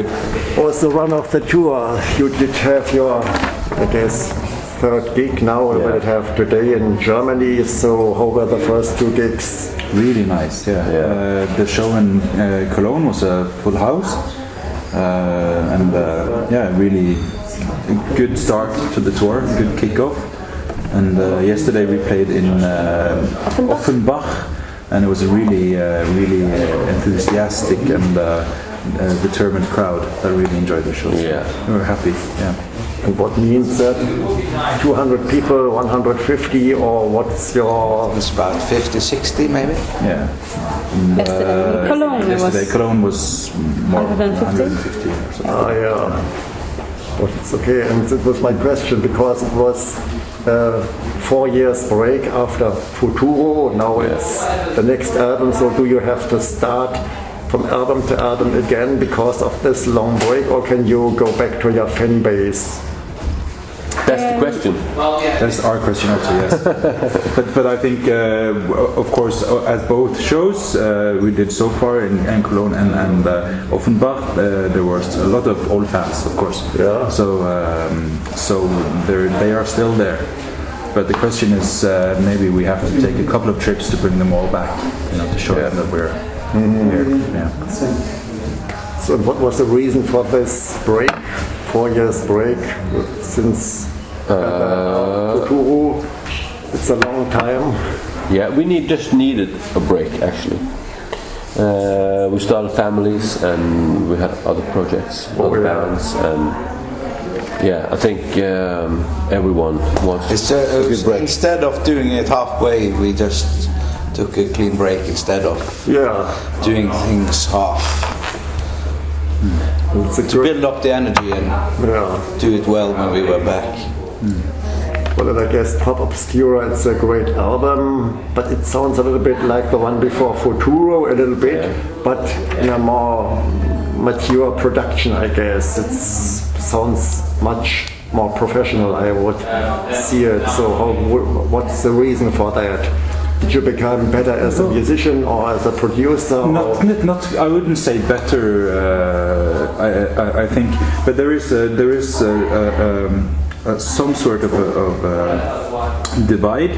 good. Was the run of the tour? You did have your, I guess, third gig now. You will have today in Germany. So how were the first two gigs? Really nice, the show in Cologne was a full house, and really good start to the tour, good kickoff. And yesterday we played in Offenbach, and it was a really enthusiastic and determined crowd that really enjoyed the show. Yeah, we were happy. Yeah. And what means that? 200 people, 150, or what's your? It's about 50, 60 maybe. Yeah. Yesterday Cologne was more 150 or something. Oh yeah. But it's okay, and it was my question because it was 4 years break after Futuro. Now it's the next album. So do you have to start from album to album again because of this long break, or can you go back to your fan base? That's the question. That's our question also, yes. but I think, of course, as both shows we did so far in Cologne and Offenbach, there was a lot of old fans, of course. Yeah. So they are still there. But the question is, maybe we have to take a couple of trips to bring them all back, to show them that we're here. Yeah. So what was the reason for this break? 4 years break since Futuro. It's a long time. Yeah, we just needed a break actually. We started families and we had other projects, other bands, and I think everyone wants a good break. Instead of doing it halfway, we just took a clean break instead of doing things half. To build up the energy and do it well when we were back. Well, I guess Pop Obskura, it's a great album, but it sounds a little bit like the one before Futuro, a little bit, but in a more mature production, I guess. It sounds much more professional, I would see it. So what's the reason for that? Did you become better as a musician or as a producer? Not. I wouldn't say better. I think, but there is some sort of divide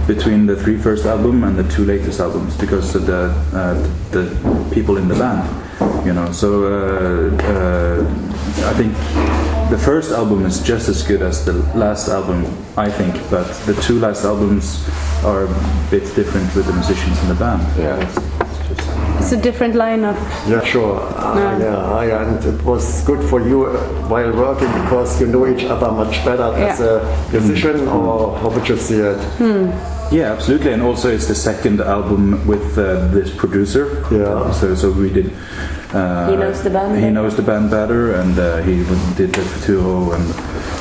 between the 3 first album and the 2 latest albums because of the people in the band. So I think the first album is just as good as the last album, I think, but the 2 last albums are a bit different with the musicians in the band. It's a different lineup. Yeah, sure. And it was good for you while working because you know each other much better as a musician, or how would you see it? Yeah, absolutely, and also it's the second album with this producer. Yeah. So we did. He knows the band. He knows the band better, and he did the Futuro, and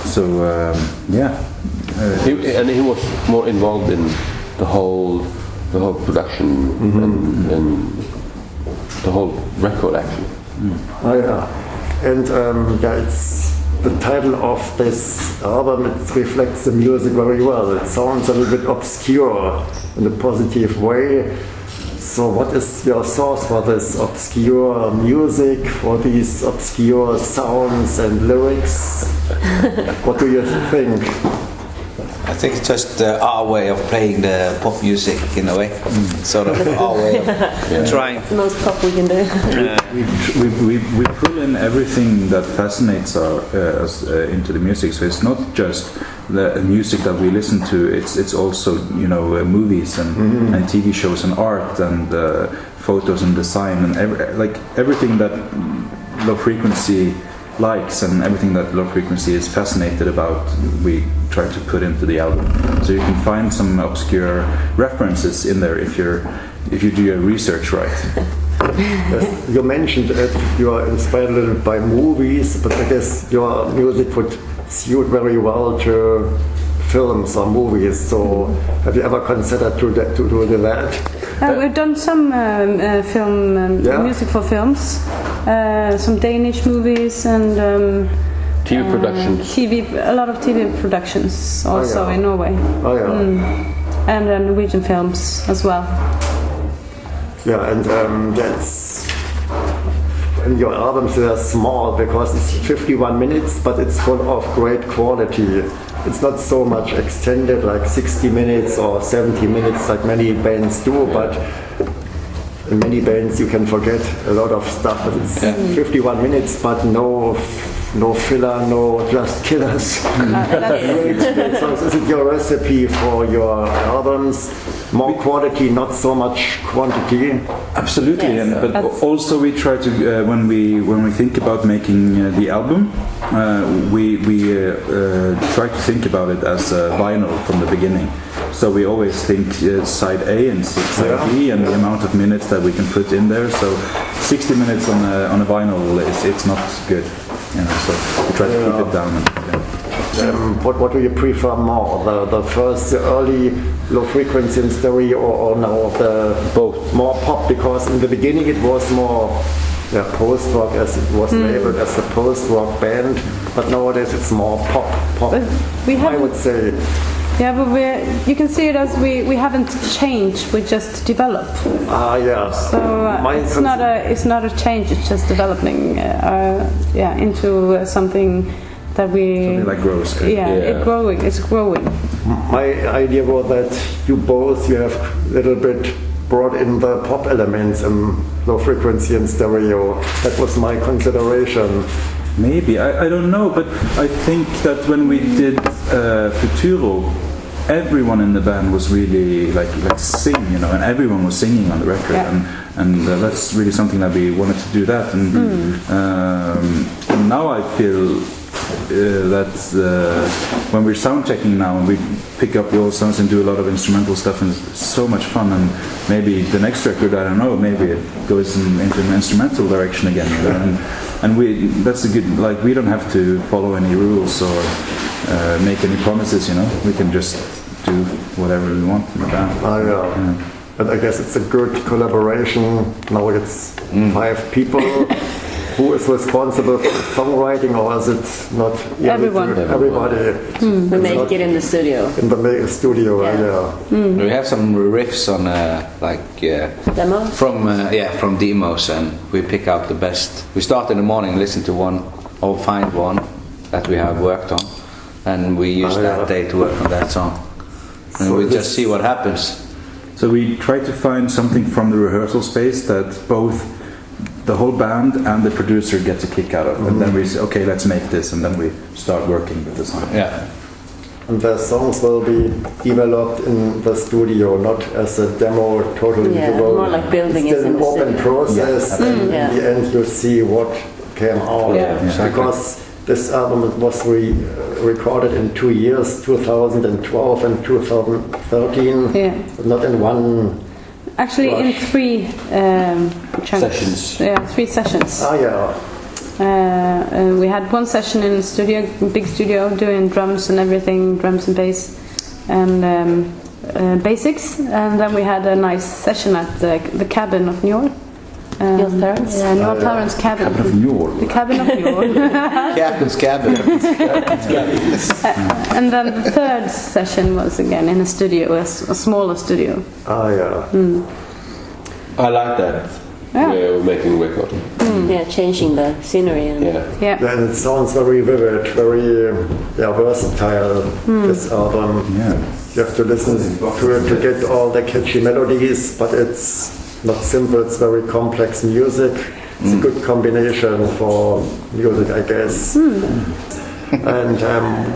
so he was more involved in the whole production and the whole record actually. And it's the title of this album. It reflects the music very well. It sounds a little bit obscure in a positive way. So what is your source for this obscure music, for these obscure sounds and lyrics? What do you think? I think it's just our way of playing the pop music in a way. Sort of our way of trying. It's the most pop we can do. We pull in everything that fascinates us into the music. So it's not just the music that we listen to. It's also movies and TV shows and art and photos and design and everything that Low Frequency likes and everything that Low Frequency is fascinated about, we try to put into the album. So you can find some obscure references in there if you do your research right. Yes, you mentioned it, you are inspired a little by movies, but I guess your music would suit very well to films or movies. So have you ever considered to do that? We've done some film music for films, some Danish movies and TV productions. A lot of TV productions also in Norway. And Norwegian films as well. Yeah, and that's in your albums they are small because it's 51 minutes, but it's full of great quality. It's not so much extended, like 60 minutes or 70 minutes, like many bands do, but in many bands you can forget a lot of stuff. But it's 51 minutes, but no filler, no just killers. Great songs. Is it your recipe for your albums? More quality, not so much quantity. Absolutely, Yes. but also we try to when we think about making the album, we try to think about it as a vinyl from the beginning. So we always think side A and side B and the amount of minutes that we can put in there. So 60 minutes on a vinyl it's not good, so we try to keep it down. What do you prefer more? The first, the early low frequency in stereo, or now the Both. more pop? Because in the beginning it was more post rock, as it was labeled as a post rock band, but nowadays it's more pop. I would say. Yeah, but you can see it as we haven't changed. We just develop. So it's not a change. It's just developing into something that we Something like grows. It's growing. My idea was that you have a little bit brought in the pop elements in low frequency and stereo. That was my consideration. Maybe, I don't know, but I think that when we did Futuro, everyone in the band was really like sing, and everyone was singing on the record, and that's really something that we wanted to do that, and now I feel that when we're sound checking now and we pick up the old songs and do a lot of instrumental stuff, and it's so much fun, and maybe the next record, I don't know, maybe it goes into an instrumental direction again, and that's a good, like, we don't have to follow any rules or make any promises, we can just do whatever we want in the band. But I guess it's a good collaboration. Now it's 5 people. Who is responsible for songwriting, or is it not Everyone? Everybody. We make it in the studio. In the studio, We have some riffs on Demos? from demos, and we pick out the best. We start in the morning, listen to one, or find one that we have worked on, and we use that day to work on that song, and we just see what happens. So we try to find something from the rehearsal space that both the whole band and the producer gets a kick out of, and then we say, okay, let's make this, and then we start working with the song. And the songs will be developed in the studio, not as a demo totally. More like building it in an the open studio. process, and in the end you see what came out. Exactly. Because this album was recorded in 2 years, 2012 and 2013, not in one. Actually, in 3 chunks. Sessions. 3 sessions. We had one session in the studio, big studio, doing drums and everything, drums and bass, and basics. And then we had a nice session at the cabin of New York. Your parents? Yeah, North Parents' cabin. Cabin of New York. The cabin of New York. Captain's cabin. And then the 3rd session was again in a studio, a smaller studio. I like that. We're making a record. Changing the scenery. And And it sounds very vivid, very versatile, this album. You have to listen to it to get all the catchy melodies, but it's not simple, it's very complex music. It's a good combination for music, I guess. And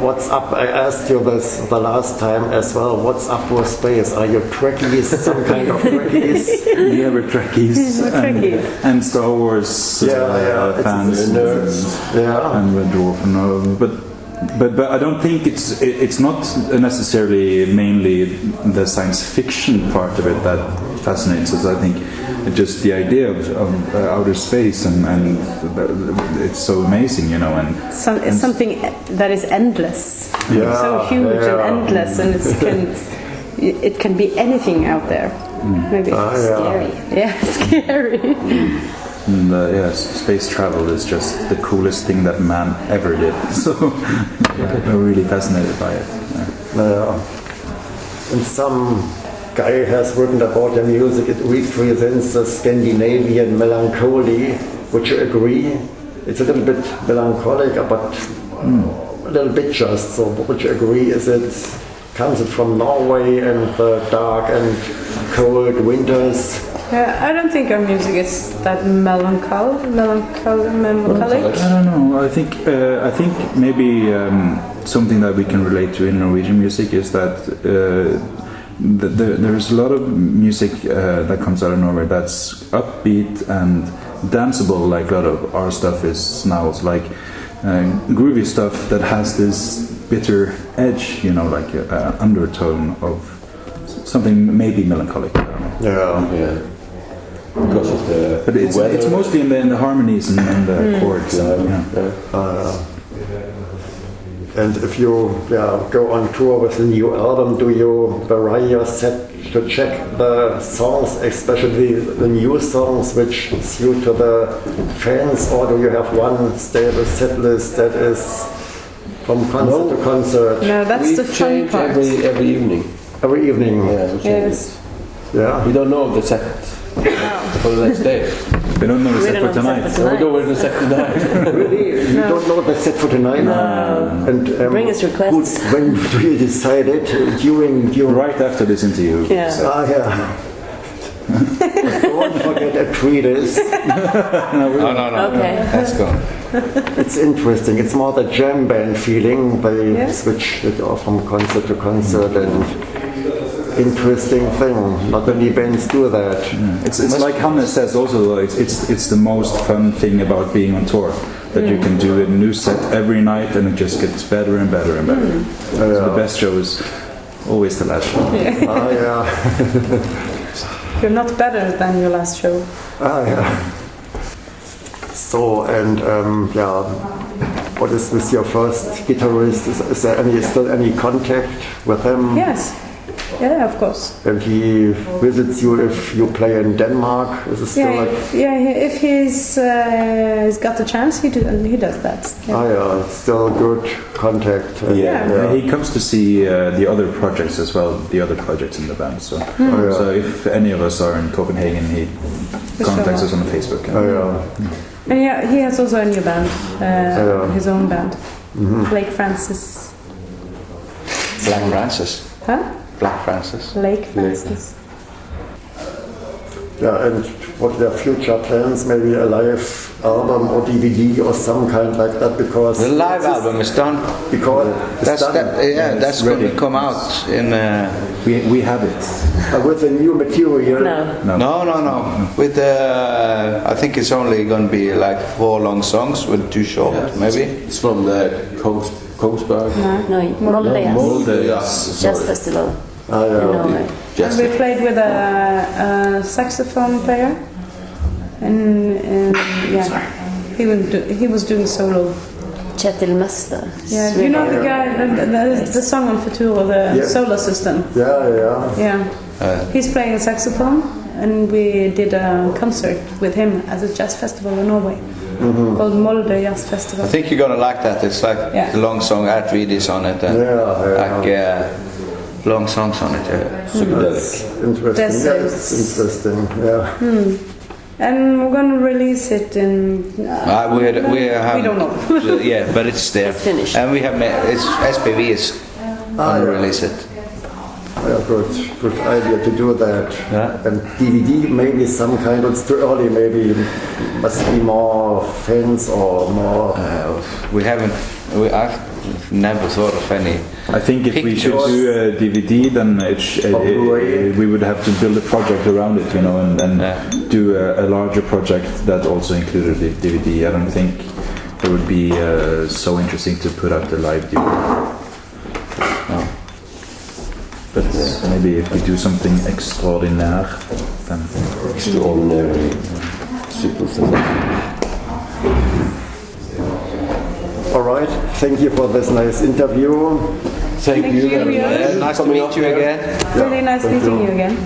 what's up? I asked you this the last time as well. What's up with space? Are you Trekkies? Some kind of Trekkies? Yeah, we're Trekkies. And Star Wars fans. And Red Dwarf. No, but I don't think it's not necessarily mainly the science fiction part of it that fascinates us. I think just the idea of outer space and it's so amazing, and it's something that is endless. It's so huge and endless, and it can be anything out there. Maybe scary. Scary. And space travel is just the coolest thing that man ever did. So we're really fascinated by it. In some Guy has written about the music. It represents the Scandinavian melancholy. Would you agree? It's a little bit melancholic, but a little bit just. So would you agree? Comes it from Norway and the dark and cold winters? I don't think our music is that melancholic. I don't know. I think maybe something that we can relate to in Norwegian music is that there's a lot of music that comes out of Norway that's upbeat and danceable, like a lot of our stuff is now. It's like groovy stuff that has this bitter edge, like an undertone of something maybe melancholic. I don't know. Yeah. Because of the but it's mostly in the harmonies and the chords. And if you go on tour with a new album, do you vary your set to check the songs, especially the new songs which suit to the fans, or do you have one stable set list that is from concert to concert? No, that's the fun part. Every evening. Every evening? Yeah, we change it. Yeah. We don't know the set for the next day. We don't know the set for tonight. We don't know the set tonight. Really? You don't know the set for tonight? No. And bring us requests. When do you decide it? During right after this interview. Yeah. Don't forget a treatise. No. Okay. That's gone. It's interesting. It's more the jam band feeling. They switch it off from concert to concert and interesting thing. Not many bands do that. It's like Hannes says also. It's the most fun thing about being on tour, that you can do a new set every night and it just gets better and better and better. So the best show is always the last show. You're not better than your last show. So, and what is with your first guitarist? Is there still any contact with him? Yes. Yeah, of course. And he visits you if you play in Denmark? Is it still if he's got the chance, he does that. Yeah. Still good contact. He comes to see the other projects as well, the other projects in the band. So, so if any of us are in Copenhagen, he contacts us on Facebook. And he has also a new band, his own band, Blake Francis. Black Francis. Huh? Black Francis. Lake Francis. Yeah, and what their future plans? Maybe a live album or DVD or some kind like that, because the live album is done. Because that's going to come out in. We have it with the new material. No. With I think it's only going to be like 4 long songs with 2 short, maybe. It's from the Kongsberg. Molde Jazz Festival. And we played with a saxophone player, and he was doing solo. Kjetil Mester. Yeah, you know the guy, the song on Futuro, the solar system. Yeah. He's playing a saxophone, and we did a concert with him at a jazz festival in Norway called Molde Jazz Festival. I think you're gonna like that. It's like the long song Atvidis on it, and long songs on it. That's interesting. It's interesting. And we're gonna release it in. we don't know. But it's there. It's finished. And we have it's SPV is gonna release it. Good idea to do that. And DVD, maybe some kind. It's too early. Maybe must be more fans or more. I've never thought of any. I think if we should do a DVD, then we would have to build a project around it, and then do a larger project that also included the DVD. I don't think it would be so interesting to put out the live DVD. No. But maybe if we do something extraordinaire, then extraordinary, super fantastic. All right. Thank you for this nice interview. Thank you. Nice to meet you again. Really nice meeting you again.